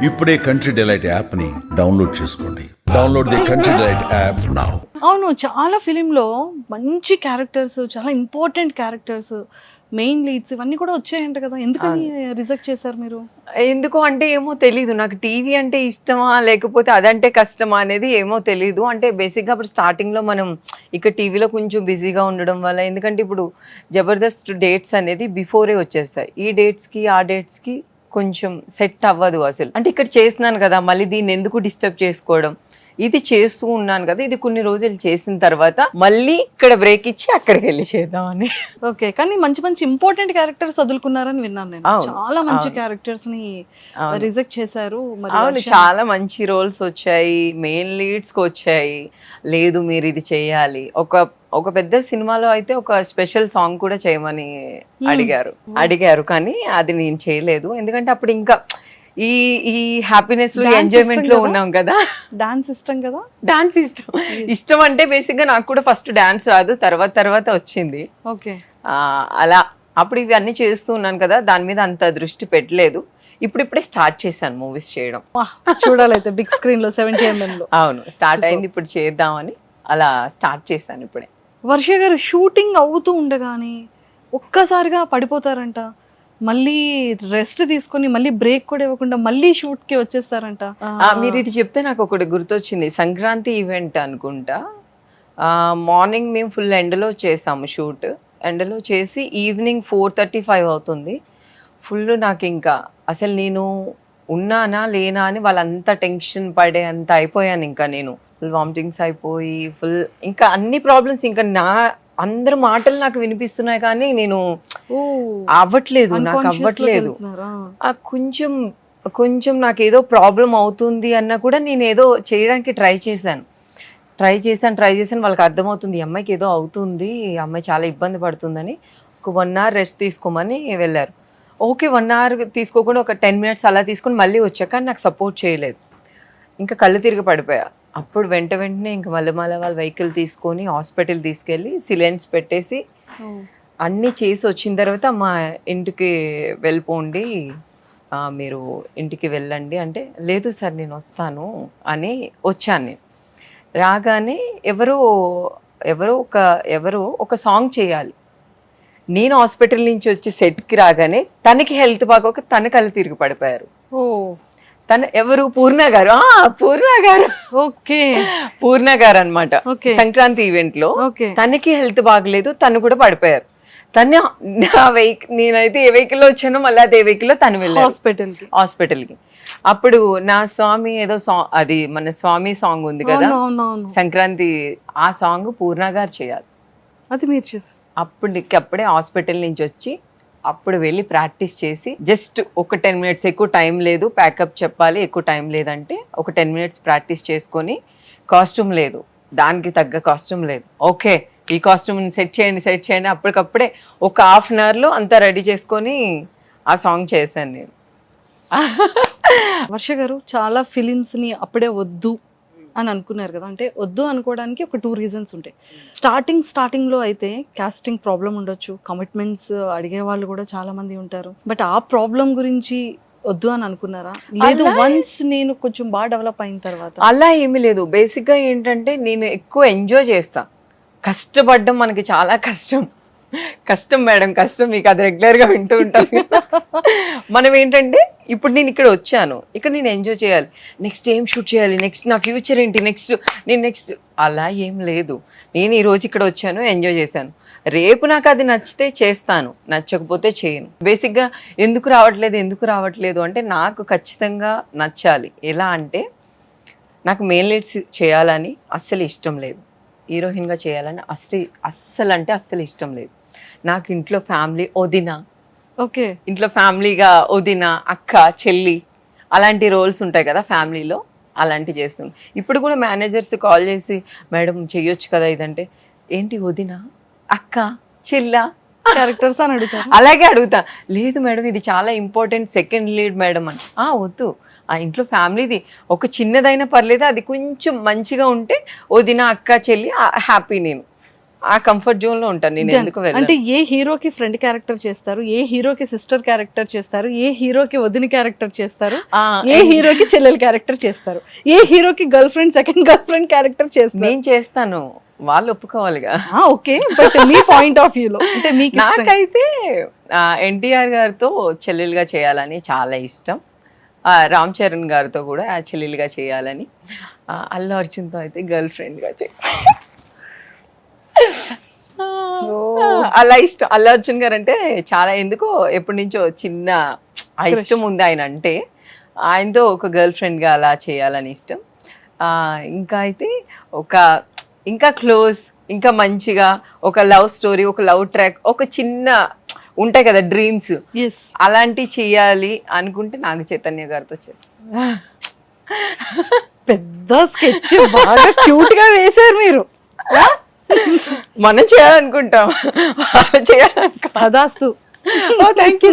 ఇప్పుడే country delight app ని download చేసుకోండి. Download the country delight app now. అవును, చాలా ఫిలింలో మంచి క్యారెక్టర్స్, చాలా ఇంపార్టెంట్ క్యారెక్టర్స్, మెయిన్ లీడ్స్ ఇవన్నీ కూడా వచ్చాయంట కదా, ఎందుకని రిజెక్ట్ చేశారు మీరు? ఎందుకు అంటే ఏమో తెలీదు నాకు. టీవీ అంటే ఇష్టమా లేకపోతే అదంటే కష్టమా అనేది ఏమో తెలీదు. అంటే బేసిక్గా అప్పుడు స్టార్టింగ్లో మనం ఇక్కడ టీవీలో కొంచెం బిజీగా ఉండడం వల్ల, ఎందుకంటే ఇప్పుడు జబర్దస్త్ డేట్స్ అనేది బిఫోరే వచ్చేస్తాయి. ఈ డేట్స్కి ఆ డేట్స్కి కొంచెం సెట్ అవ్వదు అసలు. అంటే ఇక్కడ చేస్తున్నాను కదా, మళ్ళీ దీన్ని ఎందుకు డిస్టర్బ్ చేసుకోవడం, ఇది చేస్తూ ఉన్నాను కదా, ఇది కొన్ని రోజులు చేసిన తర్వాత మళ్ళీ ఇక్కడ బ్రేక్ ఇచ్చి అక్కడికి వెళ్ళి చేద్దామని. ఓకే, కానీ మంచి మంచి ఇంపార్టెంట్ క్యారెక్టర్స్ వదులుకున్నారని విన్నాను నేను. చాలా మంచి క్యారెక్టర్స్ ని రిజెక్ట్ చేశారు. అవును, చాలా మంచి రోల్స్ వచ్చాయి, మెయిన్ లీడ్స్ కి వచ్చాయి. లేదు మీరు ఇది చేయాలి, ఒక పెద్ద సినిమాలో అయితే ఒక స్పెషల్ సాంగ్ కూడా చేయమని అడిగారు కానీ అది నేను చేయలేదు. ఎందుకంటే అప్పుడు ఇంకా ఈ హ్యాపీనెస్ లో ఎంజాయ్మెంట్ లో ఉన్నాం కదా. డాన్స్ ఇష్టం కదా? డాన్స్ ఇష్టం అంటే బేసిక్ గా నాకు కూడా ఫస్ట్ డాన్స్ రాదు, తర్వాత వచ్చింది. ఓకే, అలా అప్పుడు ఇవి అన్ని చేస్తూ ఉన్నాను కదా, దాని మీద అంత దృష్టి పెట్టలేదు. ఇప్పుడిప్పుడే స్టార్ట్ చేశాను మూవీస్ చేయడం. చూడాలైతే బిగ్ స్క్రీన్ లో 70mm లో. అవును, స్టార్ట్ అయింది, ఇప్పుడు చేద్దామని అలా స్టార్ట్ చేశాను ఇప్పుడే. వర్ష గారు షూటింగ్ అవుతూ ఉండగానే ఒక్కసారిగా పడిపోతారంట, మళ్ళీ రెస్ట్ తీసుకొని మళ్ళీ బ్రేక్ కూడా ఇవ్వకుండా మళ్ళీ షూట్ కి వచ్చేస్తారంట. మీరు ఇది చెప్తే నాకు ఒకటి గుర్తొచ్చింది. సంక్రాంతి ఈవెంట్ అనుకుంటా, మార్నింగ్ మేము ఫుల్ ఎండలో చేసాము షూట్. ఎండలో చేసి ఈవినింగ్ 4:35 అవుతుంది. ఫుల్ నాకు ఇంకా అసలు నేను ఉన్నానా లేనా అని వాళ్ళంతా టెన్షన్ పడే అంత అయిపోయాను. ఇంకా నేను ఫుల్ వామిటింగ్స్ అయిపోయి ఫుల్ ఇంకా అన్ని ప్రాబ్లమ్స్, ఇంకా అందరు మాటలు నాకు వినిపిస్తున్నాయి కానీ నేను నాకు అవ్వట్లేదు. కొంచెం నాకు ఏదో ప్రాబ్లం అవుతుంది అన్నా కూడా నేను ఏదో చేయడానికి ట్రై చేశాను. వాళ్ళకి అర్థమవుతుంది ఈ అమ్మాయికి ఏదో అవుతుంది, ఈ అమ్మాయి చాలా ఇబ్బంది పడుతుందని. ఒక 1 hour రెస్ట్ తీసుకోమని వెళ్ళారు. ఓకే, 1 hour తీసుకోకుండా ఒక 10 minutes అలా తీసుకొని మళ్ళీ వచ్చాక నాకు సపోర్ట్ చేయలేదు. ఇంకా కళ్ళు తిరిగి పడిపోయా. అప్పుడు వెంటనే ఇంకా మళ్ళీ వాళ్ళ వెహికల్ తీసుకొని హాస్పిటల్ తీసుకెళ్ళి సిలెన్స్ పెట్టేసి అన్నీ చేసి వచ్చిన తర్వాత మా ఇంటికి వెళ్ళిపోండి, మీరు ఇంటికి వెళ్ళండి అంటే, లేదు సార్ నేను వస్తాను అని వచ్చాను. నేను రాగానే ఎవరో ఒక సాంగ్ చేయాలి. నేను హాస్పిటల్ నుంచి వచ్చి సెట్కి రాగానే తనకి హెల్త్ బాగోక తన కళ్ళు తిరిగి పడిపోయారు. తను ఎవరు? పూర్ణ గారు. ఓకే, పూర్ణ గారు అనమాట. సంక్రాంతి ఈవెంట్ లో తనకి హెల్త్ బాగలేదు, తను కూడా పడిపోయారు. తను నేనైతే ఏ వెహికల్ లో వచ్చానో మళ్ళీ అదే వెహికల్ లో తను వెళ్ళారు హాస్పిటల్ కి. అప్పుడు నా స్వామి ఏదో సాంగ్, అది మన స్వామి సాంగ్ ఉంది కదా సంక్రాంతి, ఆ సాంగ్ పూర్ణ గారు చేయాలి. అది మీరు చేసి అప్పుడే హాస్పిటల్ నుంచి వచ్చి అప్పుడు వెళ్ళి ప్రాక్టీస్ చేసి జస్ట్ ఒక 10 minutes, ఎక్కువ టైం లేదు, ప్యాకప్ చెప్పాలి, ఎక్కువ టైం లేదంటే ఒక 10 minutes ప్రాక్టీస్ చేసుకొని, కాస్ట్యూమ్ లేదు, దానికి తగ్గ కాస్ట్యూమ్ లేదు, ఓకే ఈ కాస్ట్యూమ్ సెట్ చేయండి అప్పటికప్పుడే ఒక 1/2 hour లో అంతా రెడీ చేసుకొని ఆ సాంగ్ చేశాను నేను. వర్ష గారు చాలా ఫిలిమ్స్ ని అప్పుడే వద్దు అని అనుకున్నారు కదా, అంటే వద్దు అనుకోవడానికి ఒక 2 reasons ఉంటాయి. స్టార్టింగ్ లో అయితే కాస్టింగ్ ప్రాబ్లం ఉండొచ్చు, కమిట్మెంట్స్ అడిగే వాళ్ళు కూడా చాలా మంది ఉంటారు. బట్ ఆ ప్రాబ్లం గురించి వద్దు అని అనుకున్నారా? లేదు, వన్స్ నేను కొంచెం బాగా డెవలప్ అయిన తర్వాత? అలా ఏమీ లేదు. బేసిక్ గా ఏంటంటే నేను ఎక్కువ ఎంజాయ్ చేస్తా. కష్టపడడం మనకి చాలా కష్టం మేడం, కష్టం. మీకు అది రెగ్యులర్ గా వింటూ ఉంటాం. మనం ఏంటంటే ఇప్పుడు నేను ఇక్కడ వచ్చాను, ఇక్కడ నేను ఎంజాయ్ చేయాలి, నెక్స్ట్ ఏం షూట్ చేయాలి, నెక్స్ట్ నా ఫ్యూచర్ ఏంటి, నెక్స్ట్ అలా ఏం లేదు. నేను ఈ రోజు ఇక్కడ వచ్చాను, ఎంజాయ్ చేశాను, రేపు నాకు అది నచ్చితే చేస్తాను, నచ్చకపోతే చేయను. బేసిక్గా ఎందుకు రావట్లేదు అంటే నాకు ఖచ్చితంగా నచ్చాలి. ఎలా అంటే నాకు మెయిన్ లీడ్స్ చేయాలని అస్సలు ఇష్టం లేదు, హీరోయిన్గా చేయాలని అస్సలు ఇష్టం లేదు. నాకు ఇంట్లో ఫ్యామిలీ వదిన, ఓకే ఇంట్లో ఫ్యామిలీగా వదిన, అక్క, చెల్లి అలాంటి రోల్స్ ఉంటాయి కదా ఫ్యామిలీలో, అలాంటివి చేస్తున్నాను. ఇప్పుడు కూడా మేనేజర్స్ కాల్ చేసి మేడం చెయ్యొచ్చు కదా ఇదంటే, ఏంటి వదిన, అక్క, చెల్ల క్యారెక్టర్స్ అని అడుగుతా. అలాగే అడుగుతా. లేదు మేడం ఇది చాలా ఇంపార్టెంట్, సెకండ్ లీడ్ మేడం అని. వద్దు, ఆ ఇంట్లో ఫ్యామిలీది ఒక చిన్నదైనా పర్లేదు, అది కొంచెం మంచిగా ఉంటే వదిన, అక్క, చెల్లి హ్యాపీ నేను. ఆ కంఫర్ట్ జోన్ లో ఉంటాను నేను, ఎందుకు అంటే వెళ్ళను. ఏ హీరోకి ఫ్రెండ్ క్యారెక్టర్ చేస్తారు, ఏ హీరోకి సిస్టర్ క్యారెక్టర్ చేస్తారు, ఏ హీరోకి వదిన క్యారెక్టర్ చేస్తారు, ఆ, ఏ హీరోకి చెల్లెల క్యారెక్టర్ చేస్తారు, ఏ హీరోకి girlfriend second girlfriend character చేస్తారు. నేను చేస్తాను, వాళ్ళు ఒప్పుకోవాలిగా. ఓకే, బట్ మీ పాయింట్ ఆఫ్ వ్యూలో అంటే మీకు ఇష్టం. నాకైతే ఎన్టీఆర్ గారితో చెల్లెలుగా చేయాలని చాలా ఇష్టం. రామ్ చరణ్ గారితో కూడా చెల్లెలుగా చేయాలని, అల్లు అర్జున్తో అయితే గర్ల్ ఫ్రెండ్గా అలా ఇష్టం. అల్లు అర్జున్ గారు అంటే చాలా, ఎందుకో ఎప్పటి నుంచో చిన్న ఇష్టం ఉంది ఆయన అంటే. ఆయనతో ఒక గర్ల్ ఫ్రెండ్గా అలా చేయాలని ఇష్టం. ఇంకా అయితే ఇంకా క్లోజ్, ఇంకా మంచిగా ఒక లవ్ స్టోరీ, ఒక లవ్ ట్రాక్, ఒక చిన్న ఉంటాయి కదా డ్రీమ్స్, Yes. అలాంటి చెయ్యాలి అనుకుంటే నాగ చైతన్య గారితో చేస్తాను. పెద్ద స్కెచ్ బాగా క్యూట్ గా వేశారు మీరు. మనం చేయాలనుకుంటాం, వాళ్ళు చేయాలనుకో. కదాస్తు. Thank you.